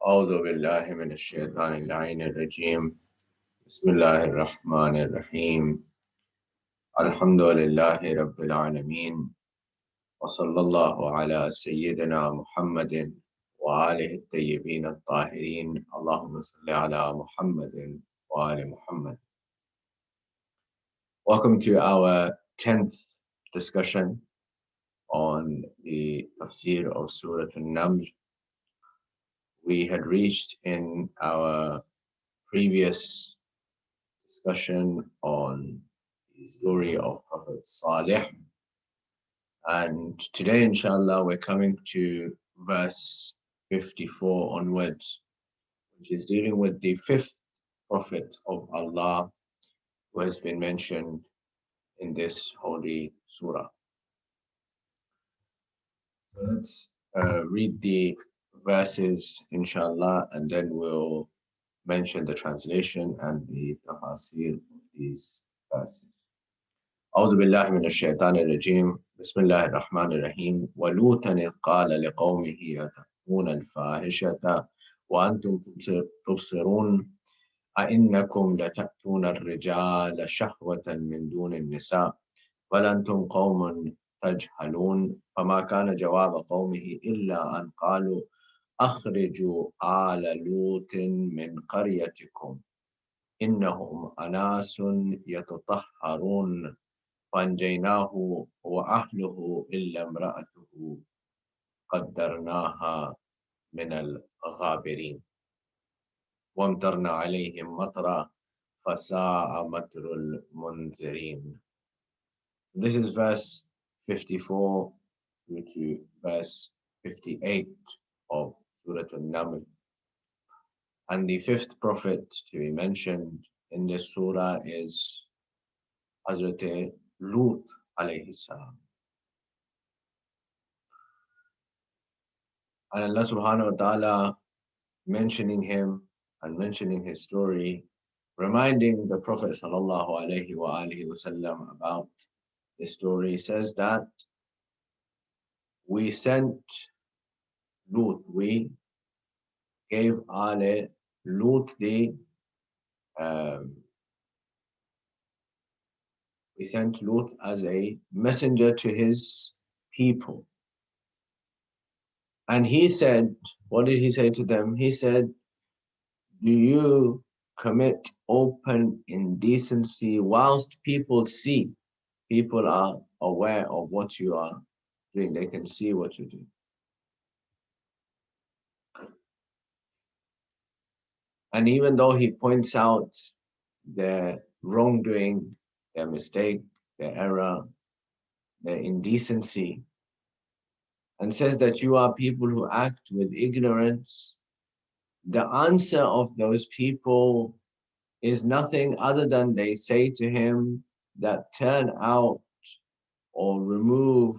أعوذ بالله من الشيطان اللعين الرجيم بسم الله الرحمن الرحيم الحمد لله رب العالمين وصلى الله على سيدنا محمد وآله الطيبين الطاهرين اللهم صل على محمد وآل محمد. Welcome to our 10th discussion on the Tafsir of Surah Naml. We had reached in our previous discussion on the story of Prophet Salih, and today inshallah we're coming to verse 54 onwards, which is dealing with the fifth prophet of Allah who has been mentioned in this holy surah. So let's read the verses inshallah, and then we'll mention the translation and the tafsir of these verses. أعوذ بالله من الشيطان الرجيم بسم الله الرحمن الرحيم ولوطا إذ قال لقومه أتأتون الفاحشة وأنتم تبصرون أئنكم لتأتون الرجال شهوة من دون النساء بل أنتم قوم تجهلون فما كان جواب قومه إلا أن قالوا أخرجوا آل لوط من قريتكم إنهم أناس يتطهرون فأنجيناه وأهله إلا امرأته قدرناها من الغابرين وامطرنا عليهم مطرا فساء مطر المنذرين. This is verse 54 through to verse 58 of Surah Naml. And the fifth prophet to be mentioned in this surah is Hazrat Lut alayhi salam. And Allah subhanahu wa ta'ala mentioning him and mentioning his story, reminding the Prophet sallallahu alayhi wa alihi wasallam about this story, says that we sent Lut, we gave Ale Lut we sent Lut as a messenger to his people. And he said, what did he say to them? He said, do you commit open indecency whilst people see? People are aware of what you are doing. They can see what you do. And even though he points out their wrongdoing, their mistake, their error, their indecency, and says that you are people who act with ignorance, the answer of those people is nothing other than they say to him that turn out or remove,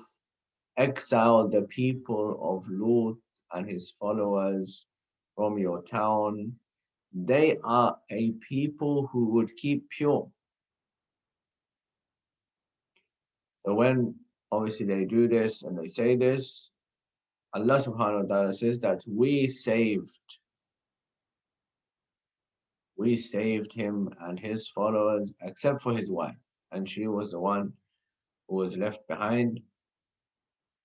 exile the people of Lut and his followers from your town. They are a people who would keep pure. So when obviously they do this and they say this, Allah subhanahu wa ta'ala says that we saved him and his followers except for his wife, and she was the one who was left behind,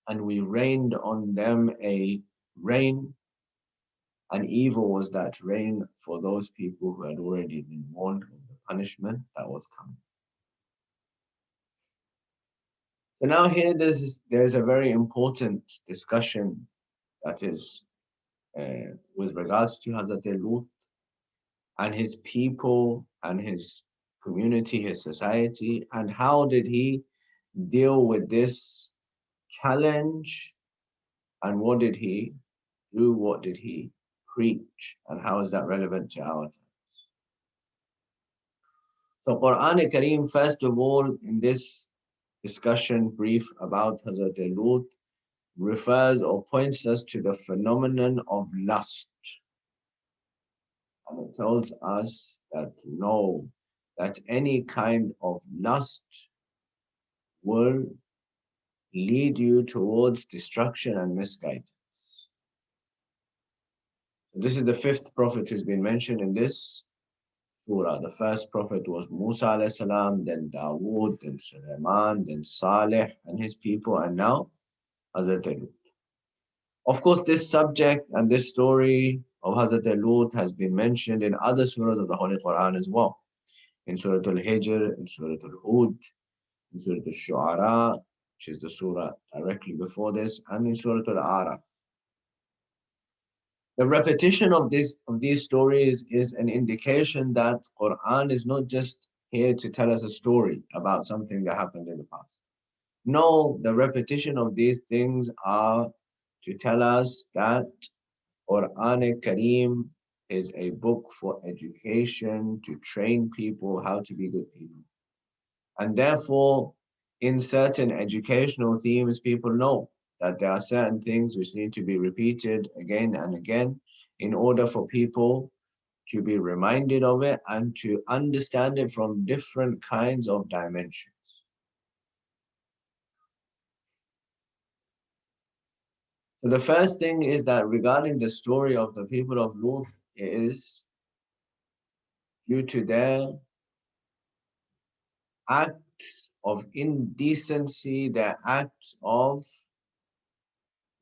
and we rained on them a rain, and evil was that rain for those people who had already been warned of the punishment that was coming. So now here there's a very important discussion that is with regards to Hazrat Lut and his people and his community, his society, and how did he deal with this challenge, and what did he do, what did he preach, and how is that relevant to our times? So Quran Kareem, first of all, in this discussion brief about Hazrat Lut, refers or points us to the phenomenon of lust. And it tells us that no, that any kind of lust will lead you towards destruction and misguidance. This is the fifth prophet who's been mentioned in this surah. The first prophet was Musa alayhi salam, then Dawood, then Sulaiman, then Saleh and his people, and now Hazrat Lut. Of course, this subject and this story of Hazrat Lut has been mentioned in other surahs of the Holy Quran as well. In Surah Al-Hijr, in Surah Al-Hud, in Surah Al-Shu'ara, which is the surah directly before this, and in Surah Al-A'raf. The repetition of these stories is an indication that Quran is not just here to tell us a story about something that happened in the past. No, the repetition of these things are to tell us that Quran Kareem is a book for education, to train people how to be good people. And therefore, in certain educational themes, people know that there are certain things which need to be repeated again and again in order for people to be reminded of it and to understand it from different kinds of dimensions. So the first thing is that regarding the story of the people of Lut is due to their acts of indecency, their acts of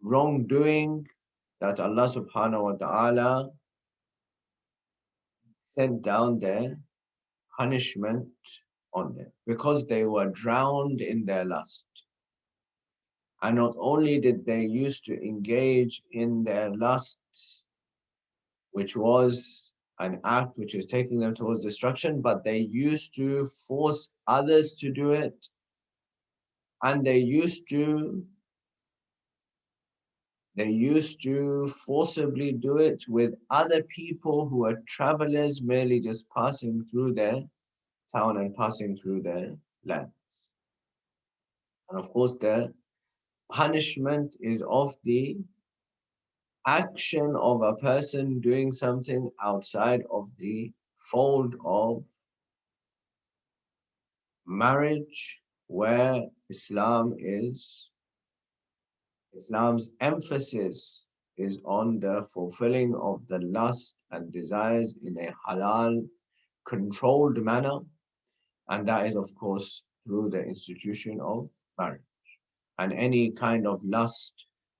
wrongdoing, that Allah subhanahu wa ta'ala sent down their punishment on them because they were drowned in their lust. And not only did they used to engage in their lusts, which was an act which is taking them towards destruction, but they used to force others to do it, and they used to forcibly do it with other people who were travelers merely just passing through their town and passing through their lands. And of course, the punishment is of the action of a person doing something outside of the fold of marriage, where Islam's emphasis is on the fulfilling of the lust and desires in a halal, controlled manner, and that is, of course, through the institution of marriage. And any kind of lust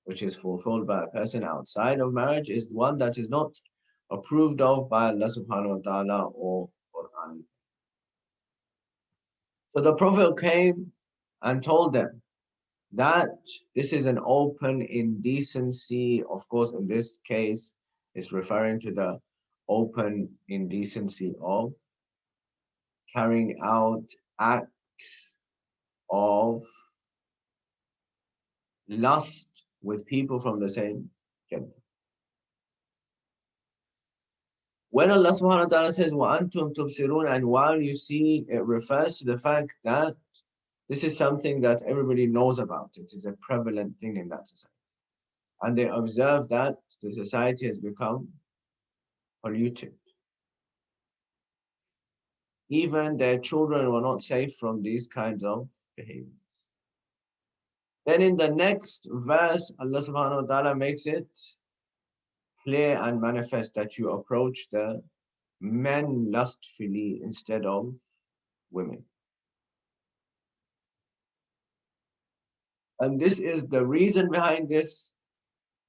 which is fulfilled by a person outside of marriage is one that is not approved of by Allah subhanahu wa ta'ala or Quran. So the Prophet came and told them that this is an open indecency. Of course, in this case, it's referring to the open indecency of carrying out acts of lust with people from the same gender. When Allah subhanahu wa ta'ala says, وَأَنْتُمْ تُبْصِرُونَ, and while you see, it refers to the fact that this is something that everybody knows about. It is a prevalent thing in that society. And they observe that the society has become polluted. Even their children were not safe from these kinds of behaviors. Then in the next verse, Allah subhanahu wa ta'ala makes it clear and manifest that you approach the men lustfully instead of women. And this is the reason behind this.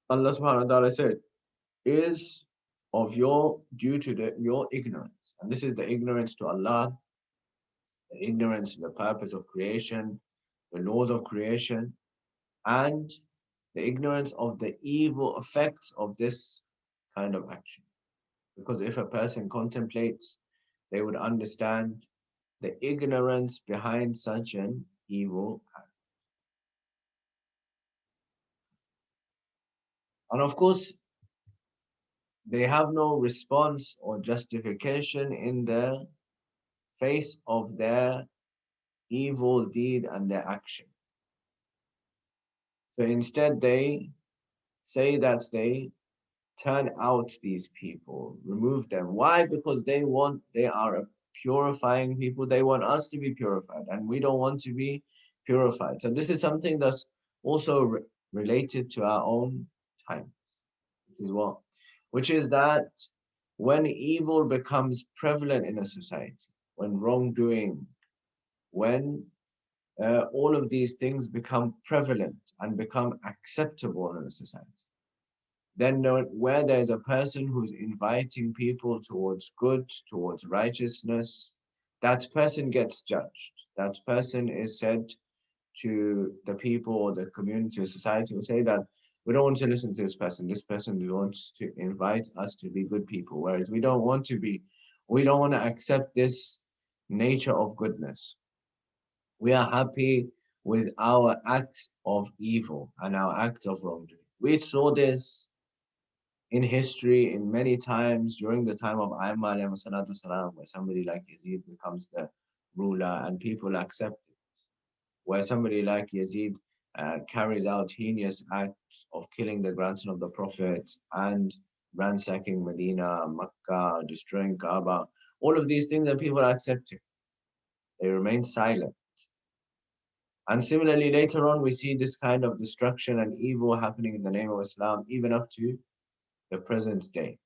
Allah subhanahu wa ta'ala said, is of due to your ignorance. And this is the ignorance to Allah, the ignorance to the purpose of creation, the laws of creation, and the ignorance of the evil effects of this kind of action. Because if a person contemplates, they would understand the ignorance behind such an evil act. And of course, they have no response or justification in the face of their evil deed and their action. So instead, they say that they turn out these people, remove them. Why? Because they are a purifying people. They want us to be purified, and we don't want to be purified. So this is something that's also related to our own time, which is what which is that when evil becomes prevalent in a society, when wrongdoing, when all of these things become prevalent and become acceptable in a society, then where there's a person who's inviting people towards good, towards righteousness, that person gets judged. That person is said to the people or the community or society will say that we don't want to listen to this person. This person wants to invite us to be good people, whereas we don't want to accept this nature of goodness. We are happy with our acts of evil and our acts of wrongdoing. We saw this in history in many times during the time of Ayyuma alayhi salatu salam, where somebody like Yazid becomes the ruler and people accept it, where somebody like Yazid carries out heinous acts of killing the grandson of the Prophet and ransacking Medina, Makkah, destroying Kaaba, all of these things, and people accept it. They remain silent. And similarly, later on, we see this kind of destruction and evil happening in the name of Islam, even up to the present day.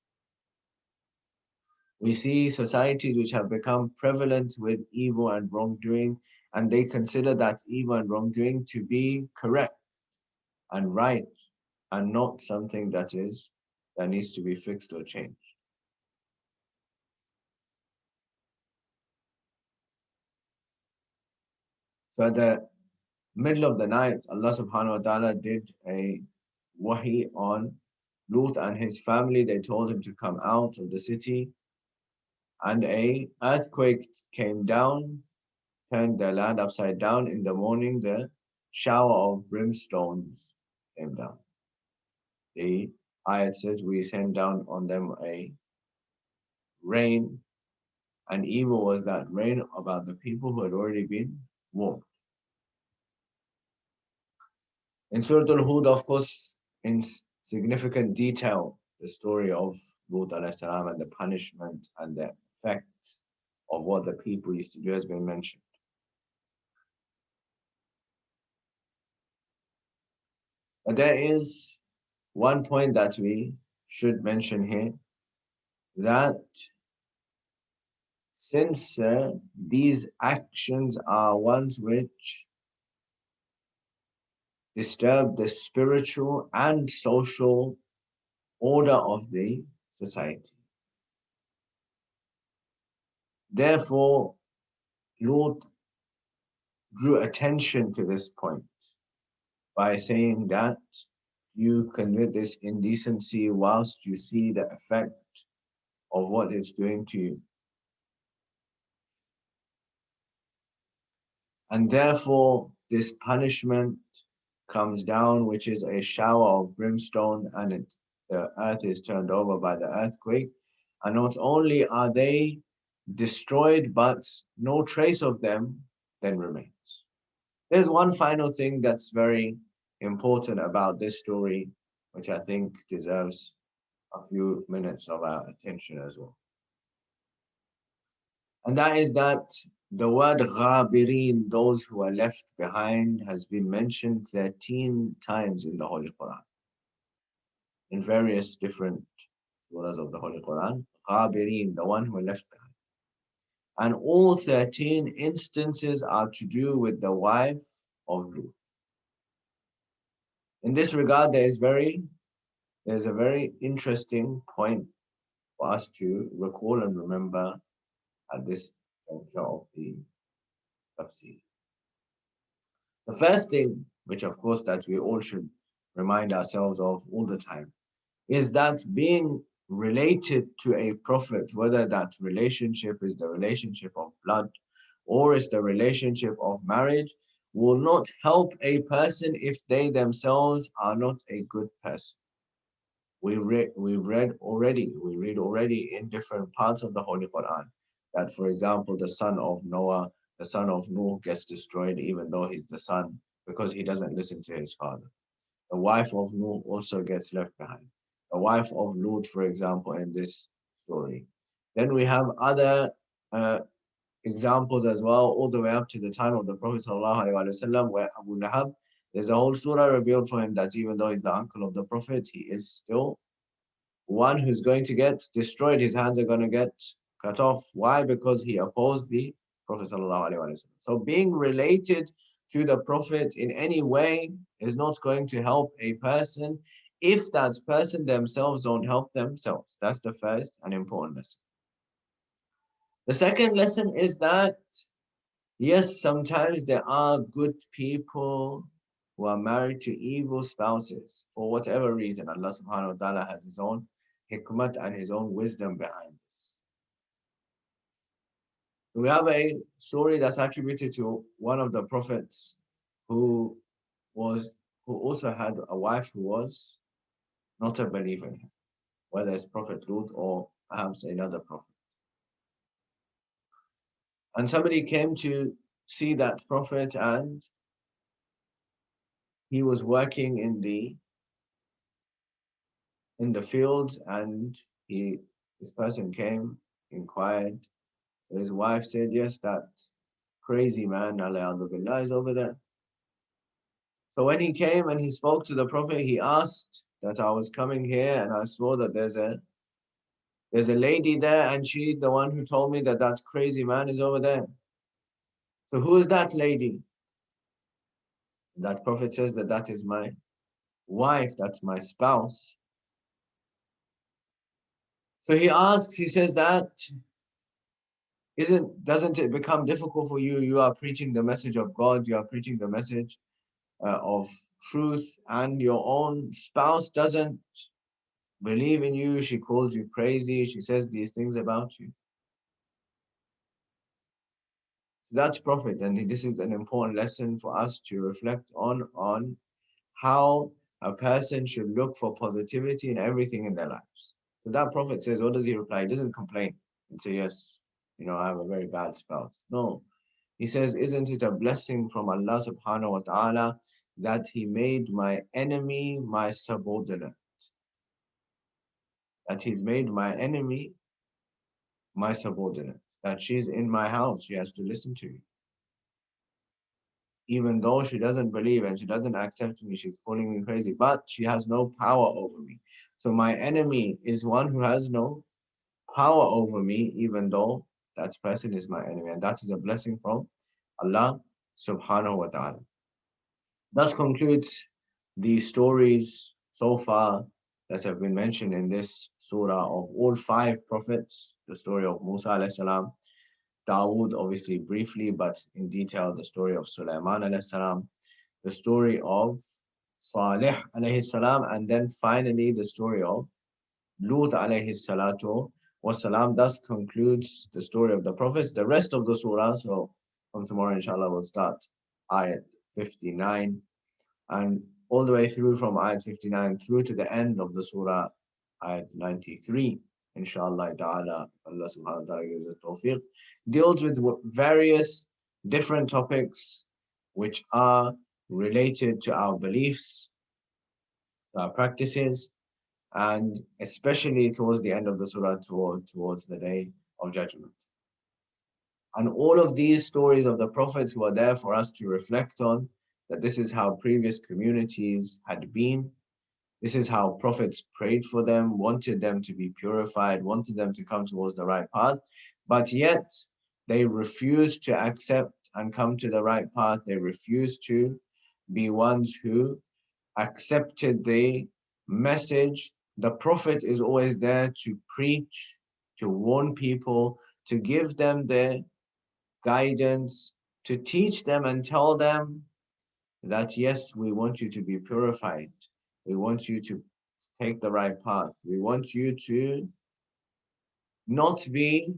We see societies which have become prevalent with evil and wrongdoing, and they consider that evil and wrongdoing to be correct and right and not something that needs to be fixed or changed. So at the middle of the night, Allah subhanahu wa ta'ala did a wahi on Lut and his family. They told him to come out of the city, and a earthquake came down, turned the land upside down. In the morning, the shower of brimstones came down. The ayat says, we sent down on them a rain, and evil was that rain about the people who had already been warned. In Surah Al-Hud, of course, in significant detail, the story of Lut alayhi salam and the punishment and the effects of what the people used to do has been mentioned. But there is one point that we should mention here, that since these actions are ones which disturb the spiritual and social order of the society, therefore, Lut drew attention to this point by saying that you commit this indecency whilst you see the effect of what it's doing to you. And therefore, this punishment comes down, which is a shower of brimstone, and the earth is turned over by the earthquake. And not only are they destroyed, but no trace of them then remains. There's one final thing that's very important about this story, which I think deserves a few minutes of our attention as well. And that is that the word ghabirin, those who are left behind, has been mentioned 13 times in the Holy Quran. In various different surahs of the Holy Quran, ghabirin, the one who are left behind. And all 13 instances are to do with the wife of Lut. In this regard, there's a very interesting point for us to recall and remember at this juncture of the Tafsir. The first thing, which of course that we all should remind ourselves of all the time, is that being related to a prophet, whether that relationship is the relationship of blood or is the relationship of marriage, will not help a person if they themselves are not a good person. We read already in different parts of the Holy Quran that, for example, the son of Noah, the son of Noah gets destroyed even though he's the son, because he doesn't listen to his father. The wife of Noah also gets left behind. The wife of Lut, for example, in this story. Then we have other examples as well, all the way up to the time of the Prophet ﷺ, where Abu Lahab, there's a whole surah revealed for him that even though he's the uncle of the Prophet, he is still one who's going to get destroyed. His hands are going to get cut off. Why? Because he opposed the Prophet sallallahu alaihi wasallam. So being related to the Prophet in any way is not going to help a person if that person themselves don't help themselves. That's the first and important lesson. The second lesson is that, yes, sometimes there are good people who are married to evil spouses for whatever reason. Allah subhanahu wa ta'ala has His own hikmat and His own wisdom behind this. We have a story that's attributed to one of the prophets who also had a wife who was not a believer, whether it's Prophet Lut or perhaps another prophet. And somebody came to see that prophet, and he was working in the fields, and this person came, inquired. So his wife said, yes, that crazy man, alayhi billah, is over there. So when he came and he spoke to the prophet, he asked that I was coming here and I saw that there's a lady there, and she's the one who told me that that crazy man is over there. So who is that lady? That prophet says that that is my wife, that's my spouse. So he asks, he says that, doesn't it become difficult for you? You are preaching the message of God, you are preaching the message of truth, and your own spouse doesn't believe in you. She calls you crazy, she says these things about you. So that's prophet, and this is an important lesson for us to reflect on how a person should look for positivity in everything in their lives. So that prophet says, what does he reply? He doesn't complain and say, yes, I have a very bad spouse. No, he says, isn't it a blessing from Allah subhanahu wa ta'ala that He made my enemy my subordinate? That He's made my enemy my subordinate. That she's in my house, she has to listen to me. Even though she doesn't believe and she doesn't accept me, she's calling me crazy, but she has no power over me. So my enemy is one who has no power over me, even though that person is my enemy. And that is a blessing from Allah subhanahu wa ta'ala. Thus concludes the stories so far that have been mentioned in this surah of all 5 prophets. The story of Musa alayhi salam, Dawood, obviously briefly, but in detail, the story of Sulaiman alayhi salam, the story of Salih alayhi salam, and then finally the story of Lut alayhi salatu wasalam. Thus concludes the story of the prophets. The rest of the surah, so from tomorrow inshallah we'll start ayat 59 and all the way through from ayat 59 through to the end of the surah, ayat 93. Inshallah ta'ala, Allah subhanahu wa ta'ala gives us tawfiq, deals with various different topics which are related to our beliefs, our practices, and especially towards the end of the surah, towards the day of judgment. And all of these stories of the prophets were there for us to reflect on, that this is how previous communities had been. This is how prophets prayed for them, wanted them to be purified, wanted them to come towards the right path, but yet they refused to accept and come to the right path. They refused to be ones who accepted the message. The prophet is always there to preach, to warn people, to give them the guidance, to teach them and tell them that yes, we want you to be purified. We want you to take the right path. We want you to not be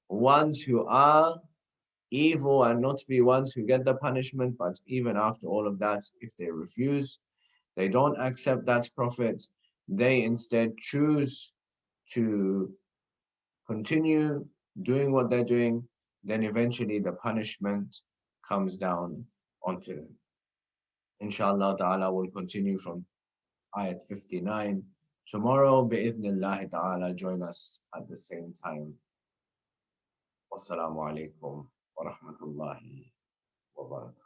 ones who are evil and not be ones who get the punishment, but even after all of that, if they refuse, they don't accept that prophet, they instead choose to continue doing what they're doing, then eventually the punishment comes down onto them. Inshallah ta'ala will continue from ayat 59. Tomorrow, bi'idhnillahi ta'ala, join us at the same time. Wassalamu alaikum wa rahmatullahi wa barakatuh.